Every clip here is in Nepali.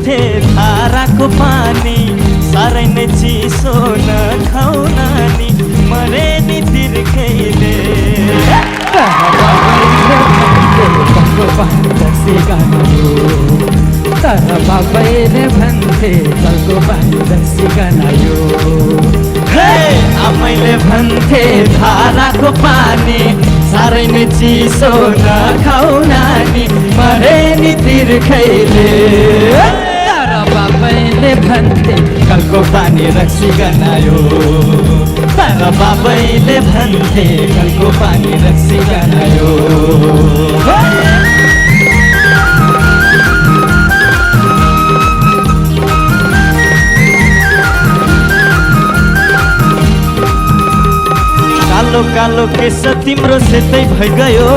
भन्थे धाराको पानी साह्रै नै चिसो नखाऊ नानी मरे नि तिर्खैले तर बाबैले भन्थे जलको पानी रक्सी गनायो आमैले भन्थे धाराको पानी साह्रै नै चिसो नखाऊ नानी मरे नि तिर्खैले तर बाबैले भन्थे कलको पानी रक्सी गनायो तर बाबैले भन्थे कलको पानी रक्सी गनायो कालो कालो केस तिम्रो सेतै भइगयो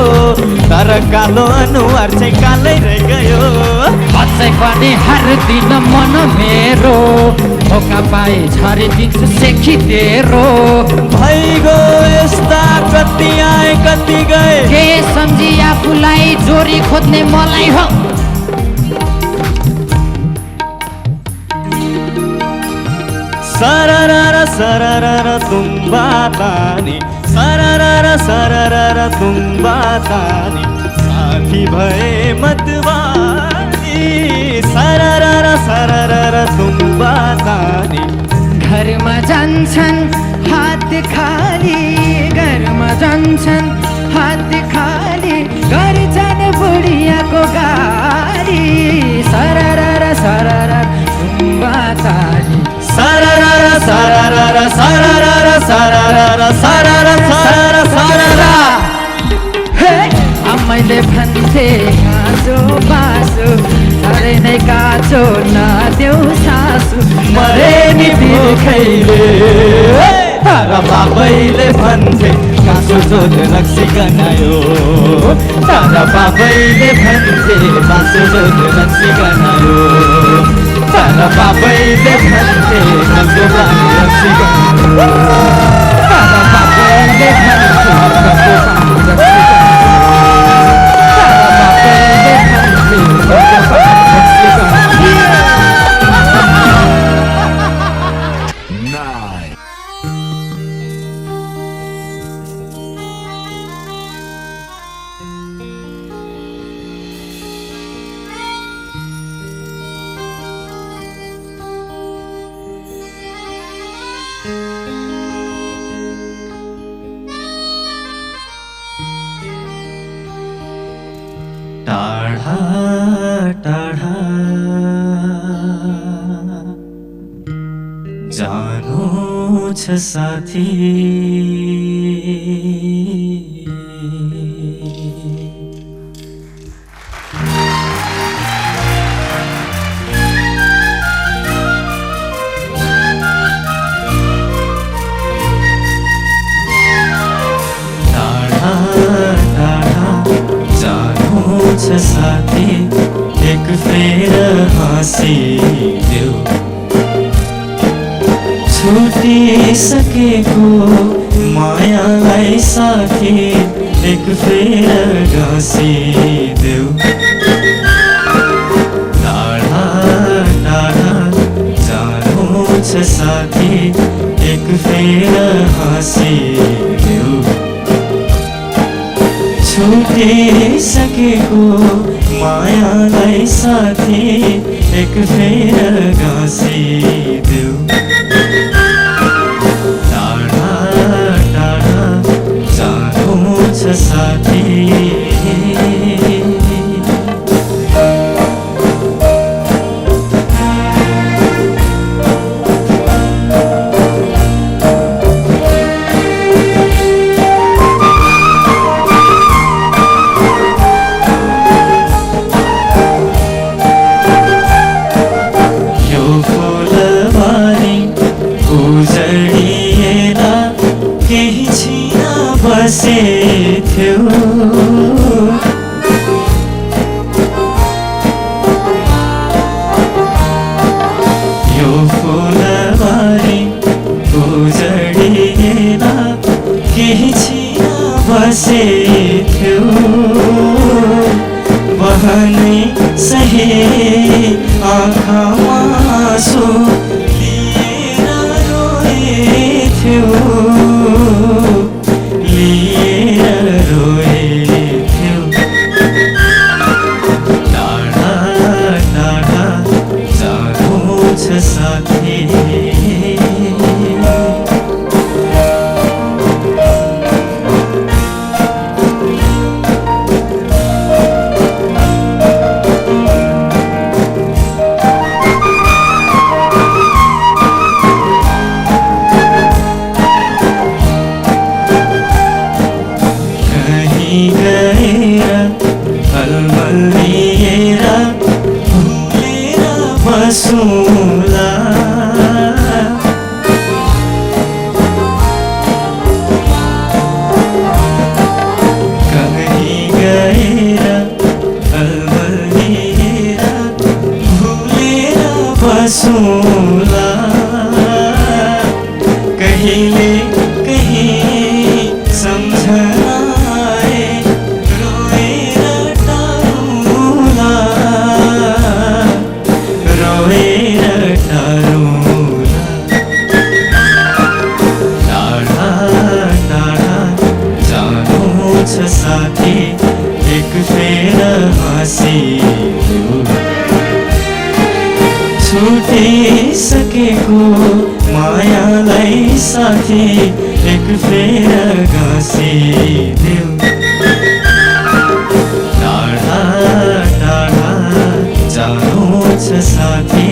तर कालो अनुहार चाहिँ कालै रहिगयो अझै पनि हर दिन मन मेरो मौका पाए छरिदिन्छु सेखी तेरो भइगयो यस्ता कति आए कति गए के सम्झी आफूलाई जोरी खोज्ने मलाई हो सररर सररर तुम्बा तानी सररर सररर तुम्बा तानी साथी भए मतवानी सररर सररर तुम्बा तानी घरमा जान्छन् हात खाली घरमा जान्छन् हात खाली गर्छन् बुढियाको गाली सररर सररर तुम्बा तानी सररर सररर सररर सररर सररर सररर सररर आमैले भन्थे काँचो बासो साह्रै नै काँचो नदेऊ सासु मरे नि तिर्खैले तर बाबैले भन्थे काँचो जोत रक्सी गनायो तर बाबैले भन्थे काँचो जोत रक्सी गनायो तर बाबैले भन्थे कलको पानी रक्सी गनायो तर बाबैले भन्थे कलको पानी रक्सी गनायो टाढा टाढा जानु छ साथी साथी एक फेर हाँसिदेऊ छुटिसकेको मायालाई साथी एक फेर घाँसिदेऊ टाढा टाढा जानु छ साथी एक फेर हाँसिदेऊ छुटिसकेको मायालाई साथी एक फेर घाँसिदेऊ टाढा टाढा जानु छ साथी बसेथ्यो यो फुलबारी उजडिएन केही छिन बसेथ्यो बहनै सही आँखामा आँसु लिएर रोएथ्यौ, लिएर रोएथ्यौ। टाढा टाढा जानु छ साथी, बसौँला। कहीँ गएर अलमलिएर भुलेर बसौँला। कहिले कहीँ सम्झना आए रोएर टाढौँला, रोएर टाढौँला। टाढा टाढा जानु छ साथी, एक फेर हाँसिदेऊ। छुटिसकेको मायालाई साथी, एक फेर गाँसिदेऊ। टाढा टाढा जानु छ साथी।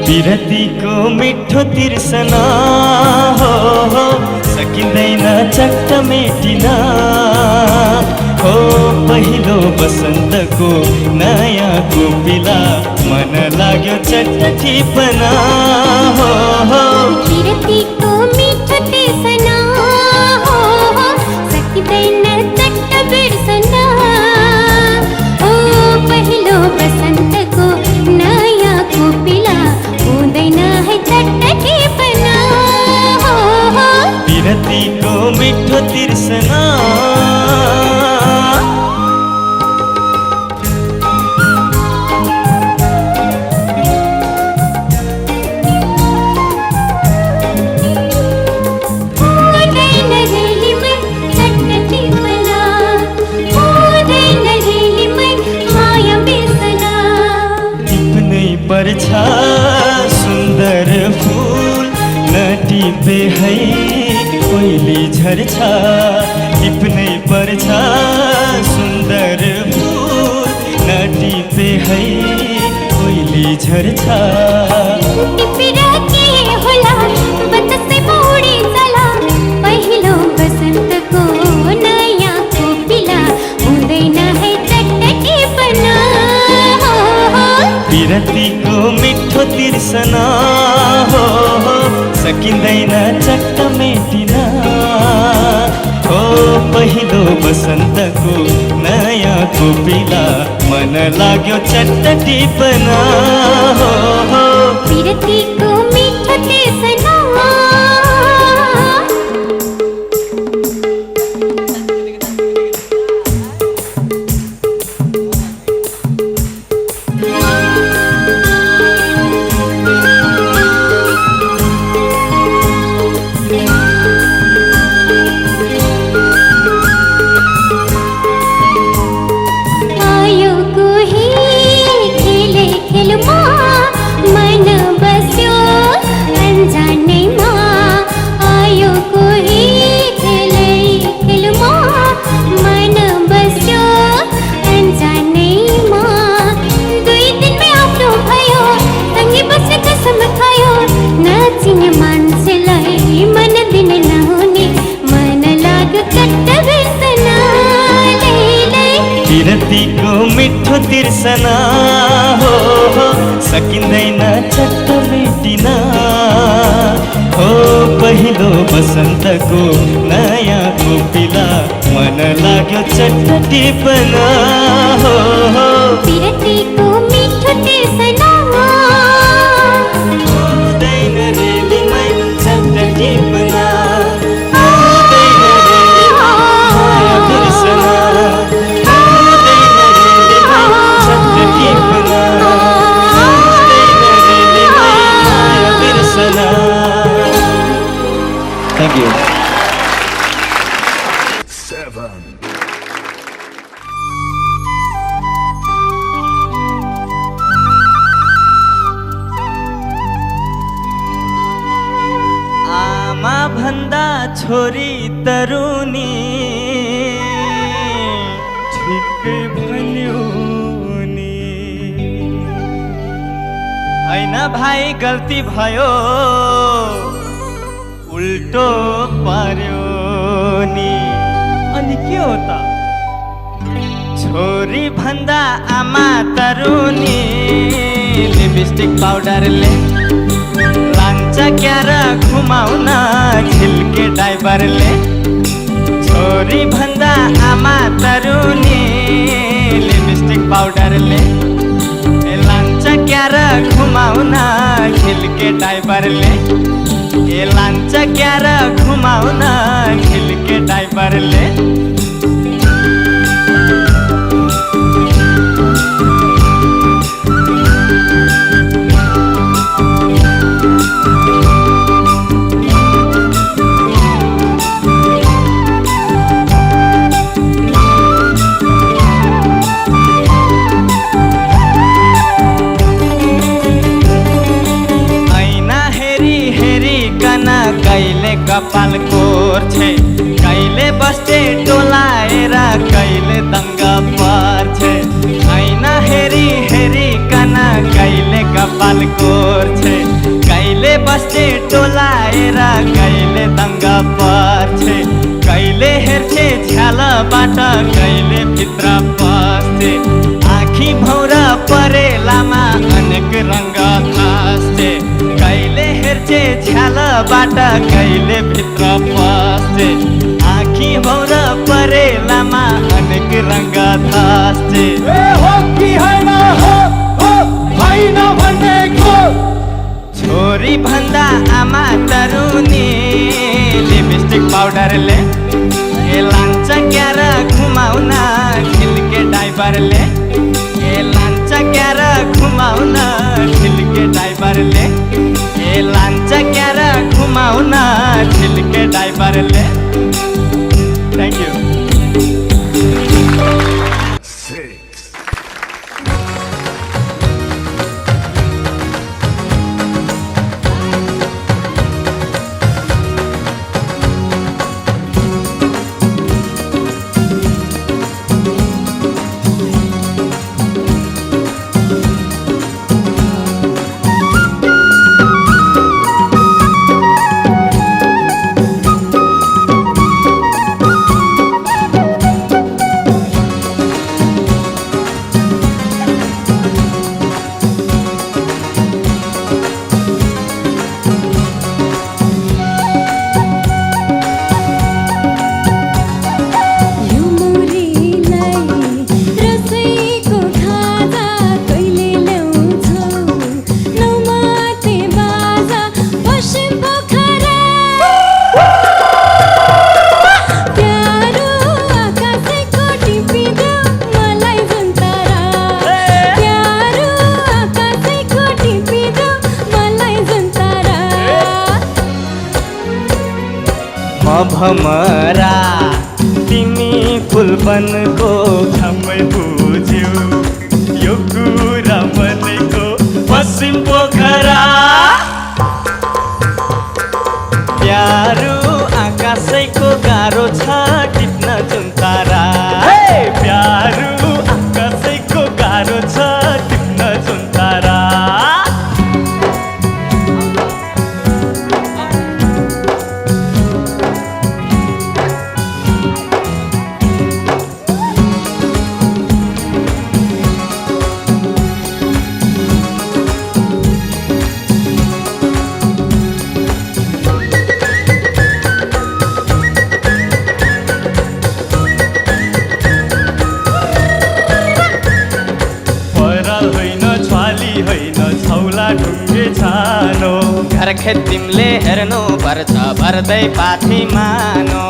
विरतीको मिठो तिर्सना हो सकिँदैन चट्ट मेटिन हो। पहिलो बसन्तको नयाँ कोपिला मन लाग्यो चट्ट टिपना हो। विरतीको मिठो तिर्सना हो सकिँदैन चट्ट बिर्सना हो। पहिलो बसन्तको नयाँ कोपिला हुँदैन है चट्ट टिपना हो। विरतीको मिठो तिर्सना पर्छ सुन्दर फूल नटिपे है कोइली झर्छ। टिप्नै पर्छ सुन्दर फूल नटिपे है कोइली झर्छ। टिपेर के होला बतासै पौडी चला, पहिलो बसन्तको नयाँ कोपिला हुँदैन है चट्ट टिपना हो। विरतीको मिठो तिर्सना हो सकिँदैन चट्ट मेटिन हो। पहिलो बसन्तको नयाँ कोपिला मन लाग्यो चट्ट टिपना हो। विरतीको मिठो तिर्सना मन बस्यो पिरतीको मिठो तिर्सना हो सकिँदैन चट्ट मेटिन हो पहिलो बसन्तको नयाँ कोपिला मन लाग्यो चट्ट टिप्न हो पिरतीको मिठो तिर्सना हुँदैन रेलीमै चट्ट टिप्न हुँदैन रेलीमै माया बिर्सना हुँदैन रेलीमै चट्ट टिप्न हुँदैन रेलीमै माया बिर्सना। Thank you. 7. आमा भन्दा छोरी तरुनी ठिकै भन्यो नि हैन भाइ गल्ती भयो उल्टो पार्यो नि अनि के हो त छोरी भन्दा आमा तरुनी लिपस्टिक पाउडरले लान्छ क्यार घुमाउन झिल्के ड्राइभरले छोरी भन्दा आमा तरुनी लिपस्टिक पाउडरले लान्छ क्यार घुमाउन झिल्के ड्राइभरले लान्छ क्यार घुमाउन झिल्के ड्राइभरले कहिले कपाल कोर्छे कहिले बस्ते टोलाएर कहिले दङ्गा पर्छे ऐना हेरी हेरी कना कहिले कपाल कोर्छे कहिले बस्ते टोलाएर कहिले दङ्गा पर्छे कहिले हेर्छे झ्यालबाट कहिले भित्र पस्छे आँखी भौरा परेलामा अनेक रङ्ग थास्छे कहिले हेर्छे झ्यालबाट कहिले भित्र पस्छे आँखी भौरा परेलामा अनेक रङ्ग थास्छे हो कि होइन हो होइन भनेको छोरी भन्दा आमा तरुनी लिपस्टिक पाउडरले लान्छ क्यार घुमाउन झिल्के ड्राइभरले लान्छ क्यार घुमाउन झिल्के ड्राइभरले लान्छ क्यार घुमाउन झिल्के ड्राइभरले। Thank you. 6. भमरा तिमी फुलबनको घमै बुझ्यौ यो कुरा भनेको पश्चिम पोखरा प्यारो आकाशैको गाह्रो छ टिप्न जुन तारा प्यारो आकाशैको गाह्रो छ टिप्न जुन तारा छौला ढुङ्गे छानो घरखेत तिमीले हेर्नु पर्छ भर्दै पाथी मानो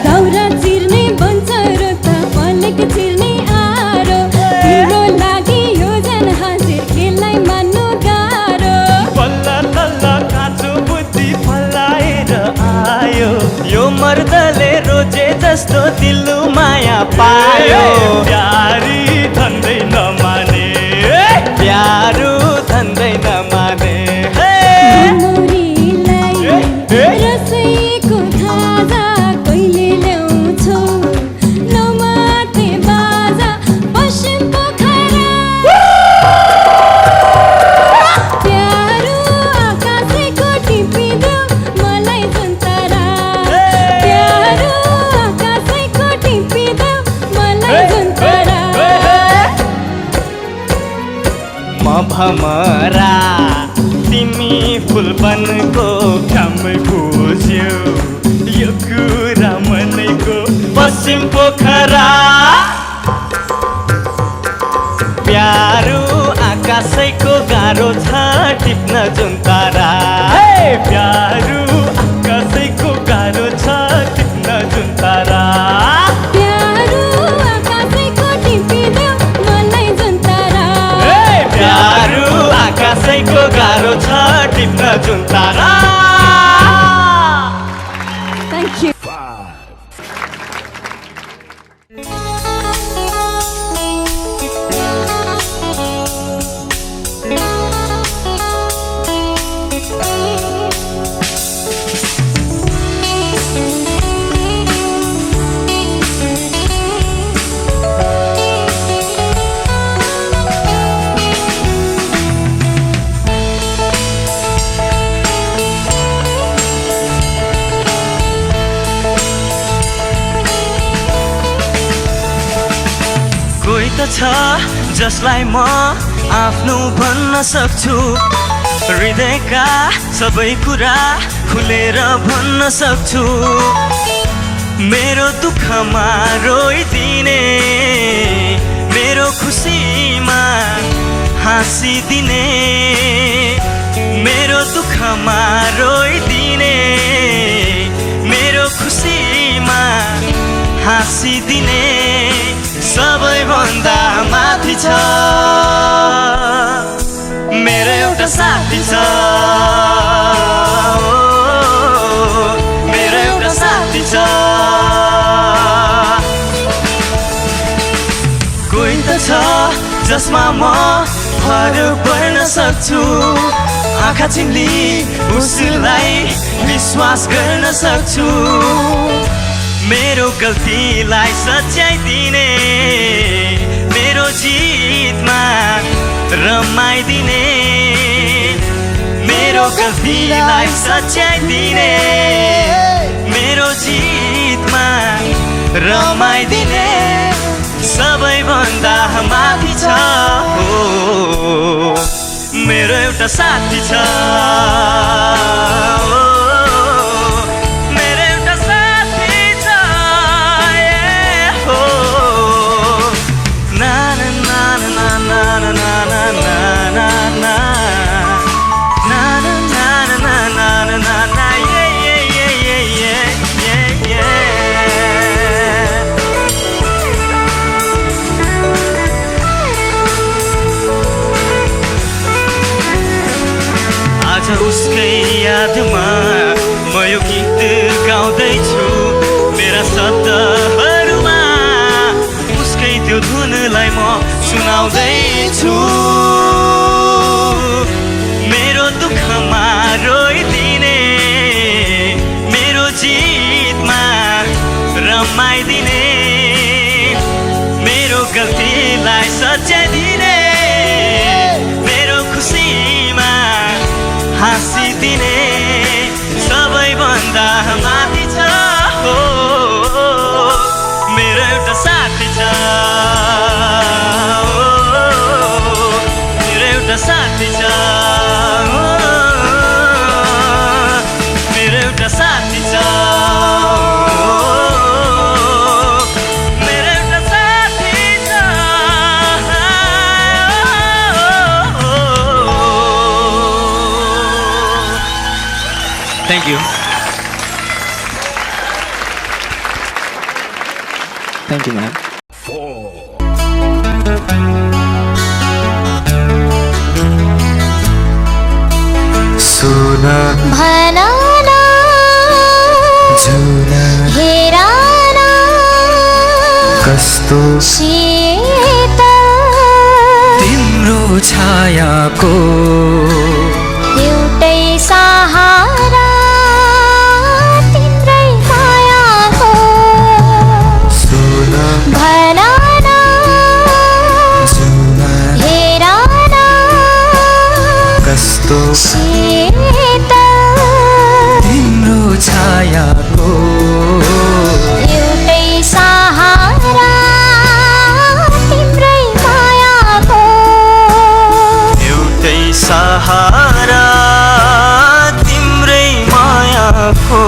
दाउरा चिर्ने बन्छ रोता पलेक चिर्ने आरो तिम्रो लागि योजन हाजिर खेललाई मान्नु गाह्रो बल्ल तल्ल काँचो बुद्धि फल्लाएर आयो यो मर्दले रोजे जस्तो दिल्लु माया पायो प्यारी धन्दै नमाने प्यारो धन्दै नमाने मौरीलाई रसैको थाजा कहिले ल्याउँछौ नमाते बाजा पश्चिम पोखरा प्यारो आकाशैको टिपिदेऊ मलाई जुन तारा प्यारो आकाशैको टिपिदेऊ मलाई जुन तारा म भमरा तिमी फुलबनको काम बुझ्यौ यो कुरा मनैको पश्चिम पोखरा प्यारो आकाशैको गाह्रो छ टिप्न जुन तारा प्यारो आकाशैको गाह्रो छ टिप्न जुन तारा प्यारो आकाशैको टिपिदेऊ मलाई जुन तारा प्यारो आकाशैको गाह्रो छ टिप्न जुन तारा Thank you. 5. कोही त छ जसलाई म आफ्नो भन्न सक्छु हृदयका सबै कुरा खुलेर भन्न सक्छु मेरो दुःखमा रोइदिने मेरो खुसीमा हाँसिदिने मेरो दुःखमा रोइदिने मेरो खुसीमा हाँसिदिने सबैभन्दा माथि छ मेरो एउटा साथी छ मेरो एउटा साथी छ कोही त छ जसमा म भर पर्न सक्छु आँखा चिम्ली उसलाई विश्वास गर्न सक्छु मेरो गल्तीलाई सच्याइदिने मेरो जितमा रमाइदिने मेरो गल्तीलाई सच्याइदिने मेरो जितमा रमाइदिने सबैभन्दा माथि छ मेरो एउटा साथी छ उसकै यादमा म यो गीत गाउँदैछु मेरा शब्दहरूमा उसकै त्यो धुनलाई म सुनाउँदैछु मेरो दुःखमा रोइदिने मेरो जितमा रमाइदिने मेरो गल्तीलाई सच्याइदिने मेरो खुसीमा हाँसिदिने सबैभन्दा माथि छ मेरो एउटा साथी छ मेरो एउटा साथी छ मेरो एउटा साथी छ मेरो एउटा साथी छ थ्याङ्क यू म्याम। 4. सुना भनाना झुला हेराना कस्तो शीतल तिम्रो छायाको एउटै सहारा तिम्रै मायाको सुना भनाना झुला हेराना कस्तो शीतल तिम्रो छायाको एउटै सहारा तिम्रै मायाको एउटै सहारा तिम्रै मायाको।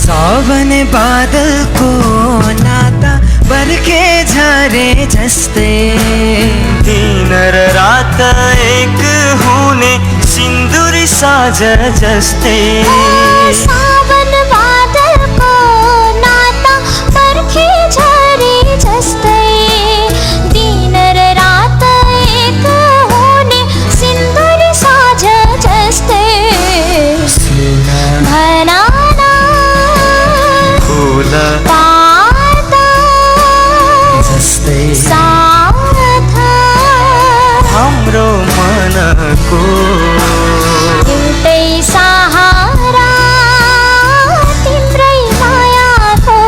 सावन बादलको नाता बर्खे झरे जस्तै दिन र रात एक हुने सिन्दुरी साझ जस्तै सावन बादलको नाता बर्खे झरे जस्तै दिन र रात एक हुने सिन्दुरी साझ जस्तै भनाना फुल पाता जस्तै साथ हाम्रो मनको एउटै सहारा तिम्रै मायाको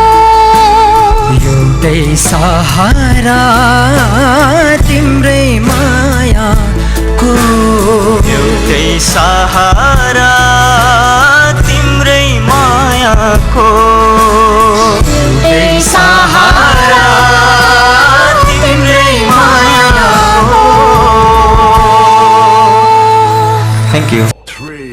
एउटै सहारा तिम्रै मायाको एउटै सहारा तिम्रै मायाको। एउटै सहारा तिम्रै मायाको। Thank you. 3.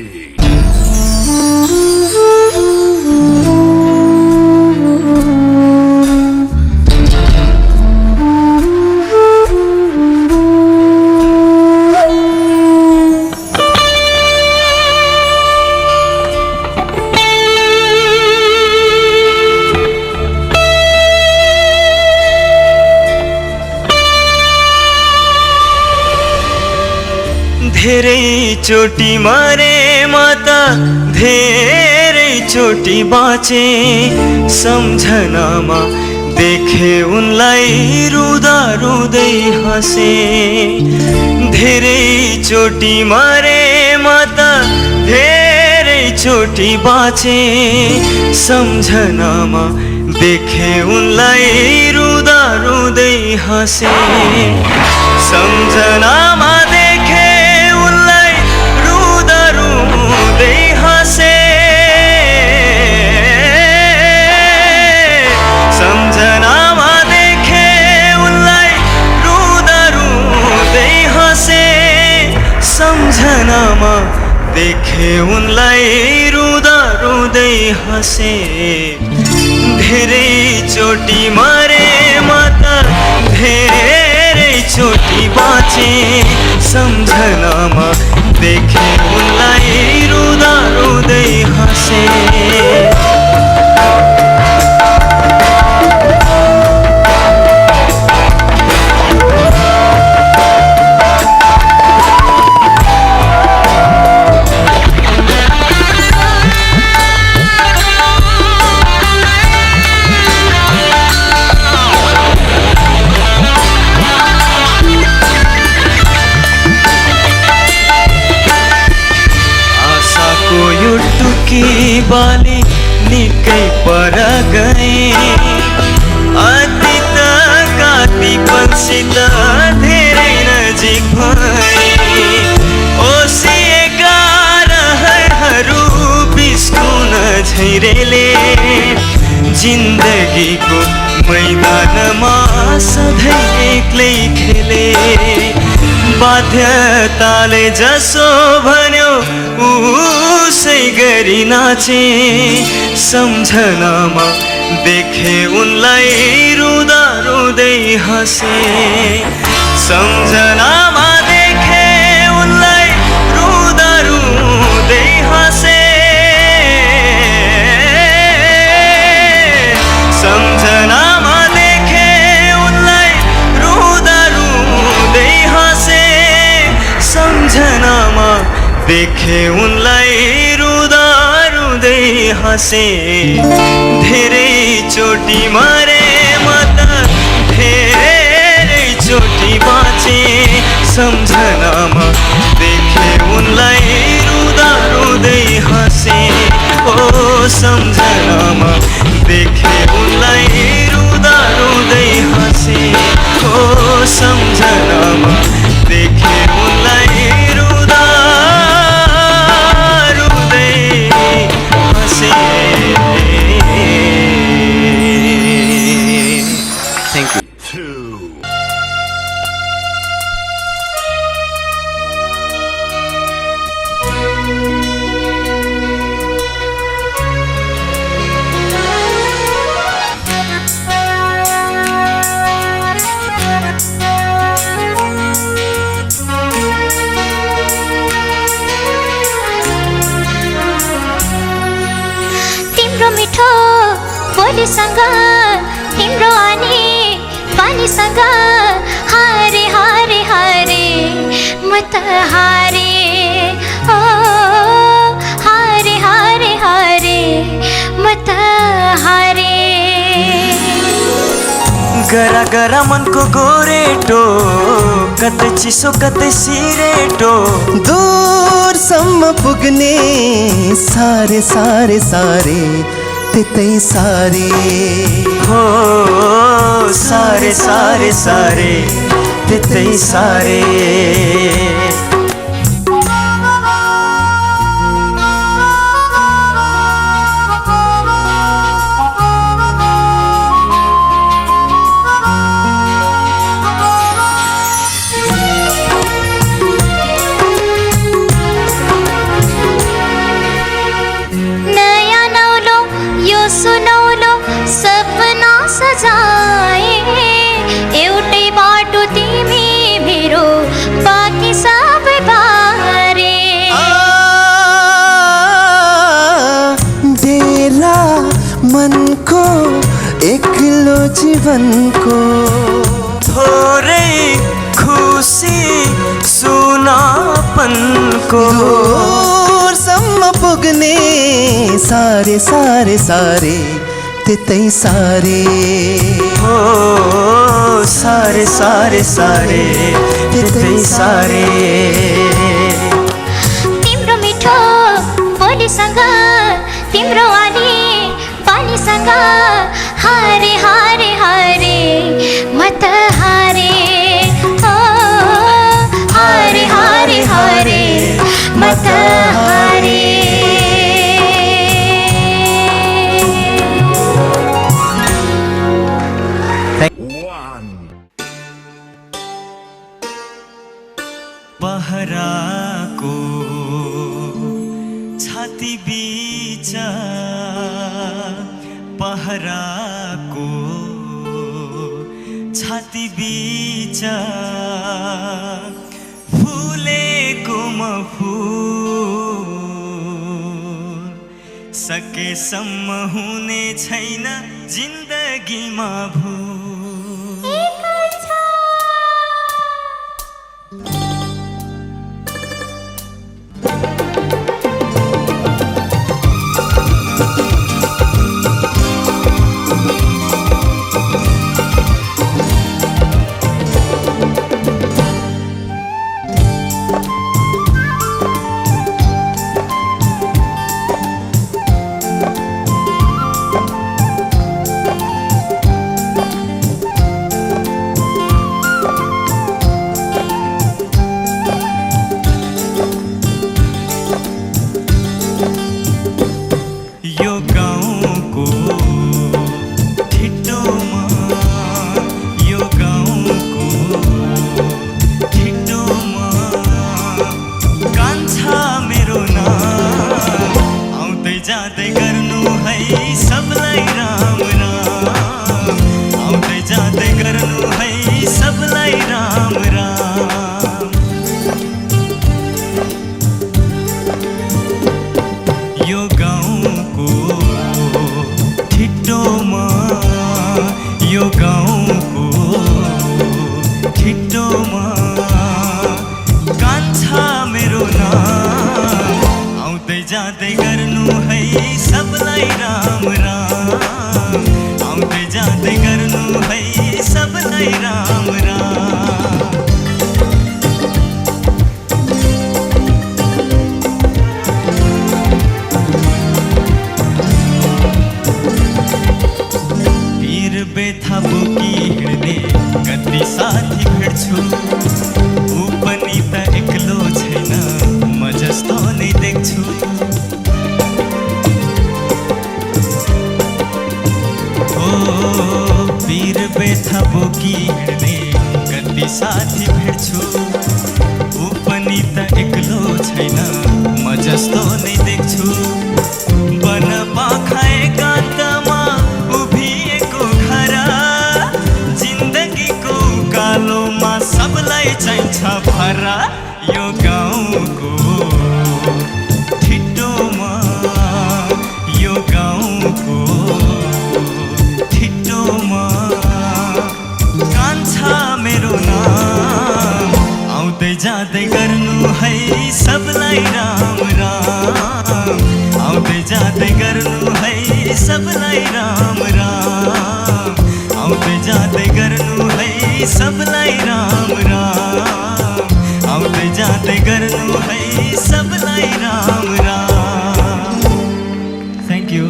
धेरै चोटि मरे म त धेरै चोटि बाँचे सम्झनामा देखे उनलाई रुँदा रुँदै हाँसे। धेरै चोटि मरे म त धेरै चोटि बाँचे सम्झनामा देखे उनलाई रुँदा रुँदै हाँसे। सम्झनामा देखे उनलाई रुँदा रुँदै हाँसे। सम्झनामा देखे उनलाई रुँदा रुँदै हाँसे। सम्झनामा देखे उनलाई रुँदा रुँदै हाँसे। धेरै चोटि मरे म त धेरै चोटि बाँचे सम्झनामा देखे उनलाई रुँदा रुँदै हाँसे। बाली निकै पर गए अतीत कातीपनसित धेरै नजिक भए। ओसिएका रहरहरू बिस्कुन झैरेले जिन्दगीको मैदानमा सधैँ एक्लै खेले बाध्यताले जसो भन्यो उसै गरी नाचे सम्झनामा देखे उनलाई रुँदा रुँदै हाँसे सम्झनामा देखे उनलाई रुँदा रुँदै हाँसे सम्झनामा देखे उनलाई रुँदा रुँदै हाँसे सम्झनामा देखे उनलाई रुँदा रुँदै हाँसे धेरै चोटी मरे म त धेरै चोटी बाँचे सम्झनामा देखे उनलाई रुँदा रुँदै हाँसे ओ सम्झनामा देखे उनलाई रुँदा रुँदै हाँसे ओ सम्झनामा देखे उनलाई रुँदा रुँदै हाँसे थ्याङ्क यू तिम्रो मिठो बोलीसँग तिम्रो अनि पानीसँग हारे हारे हारे म त हारे ओ हारे हारे हारे म त हारे गरा गरा मनको गोरेटो कतै चिसो कतै सिरेटो दूरसम्म पुग्ने सारे सारे सारे त्यतै सारे हो सारे सारे सारे त्यतै सारे नयाँ नौलो यो सुनौलो सपना सजाए एउटै बाटो तिमी मेरो बाँकी सबै बारे डेरा मनको एक्लो जीवनको थोरै खुसी सुनापनको दूरसम्म पुग्ने सारे सारे सारे त्यतै सारे हो सारे सारे सारे त्यतै सारे तिम्रो मिठो बोलीसँग तिम्रो अनि पानीसँग हारे हारे हारे म त हारे ओ हारे हारे हारे म त हारे पहराको छाती बीच पहराको छाती बीच फुलेको म फुल सकेसम्म हुने छैन जिन्दगीमा भूल राम राम पीर बेथा बोकी हिँड्ने कति साथी भेट्छु ऊ पनि त एक्लो छैन म जस्तो नै देख्छु ओ पीर बेथा बोकी हिँड्ने कति साथी भेट्छु ऊ पनि त एक्लो छैन म जस्तो नै देख्छु वन पाखा एकान्तमा उभिएको घर जिन्दगीको कालोमा सबलाई चाहिन्छ भरा यो गाउँको ठिटोमा यो गाउँको ठिटोमा कान्छा मेरो नाम आउँदै जाँदै गर्नु है सबलाई राम राम आउँदै जाँदै गर्नु है सबलाई राम राम आउँदै जाँदै गर्नु है सबलाई राम राम आउँदै जाँदै गर्नु है सबलाई राम राम थ्याङ्क यू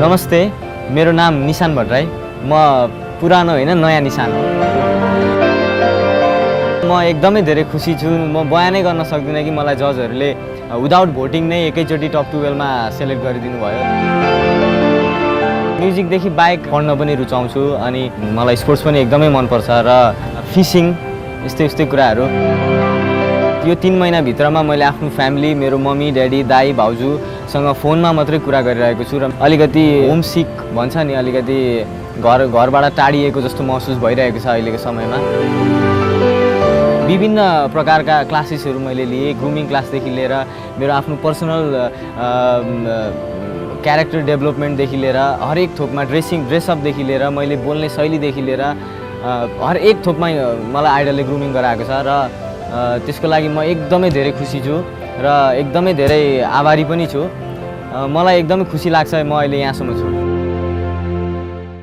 नमस्ते मेरो नाम निशान भट्टराई म पुरानो होइन नयाँ निशान हो म एकदमै धेरै खुसी छु म बयानै गर्न सक्दिनँ कि मलाई जजहरूले विदाउट भोटिङ नै एकैचोटि टप 12मा सेलेक्ट गरिदिनु भयो म्युजिकदेखि बाहेक पढ्न पनि रुचाउँछु अनि मलाई स्पोर्ट्स पनि एकदमै मनपर्छ र फिसिङ यस्तै कुराहरू यो 3 महिनाभित्रमा मैले आफ्नो फ्यामिली मेरो मम्मी ड्याडी दाई भाउजूसँग फोनमा मात्रै कुरा गरिरहेको छु र अलिकति होमसिक भन्छ नि अलिकति घरबाट टाढिएको जस्तो महसुस भइरहेको छ अहिलेको समयमा विभिन्न प्रकारका क्लासेसहरू मैले लिएँ ग्रुमिङ क्लासदेखि लिएर मेरो आफ्नो पर्सनल क्यारेक्टर डेभलपमेन्टदेखि लिएर हरेक थोकमा ड्रेसअपदेखि लिएर मैले बोल्ने शैलीदेखि लिएर हरेक थोकमा मलाई आइडलले ग्रुमिङ गराएको छ र त्यसको लागि म एकदमै धेरै खुसी छु र एकदमै धेरै आभारी पनि छु मलाई एकदमै खुसी लाग्छ म अहिले यहाँसम्म छु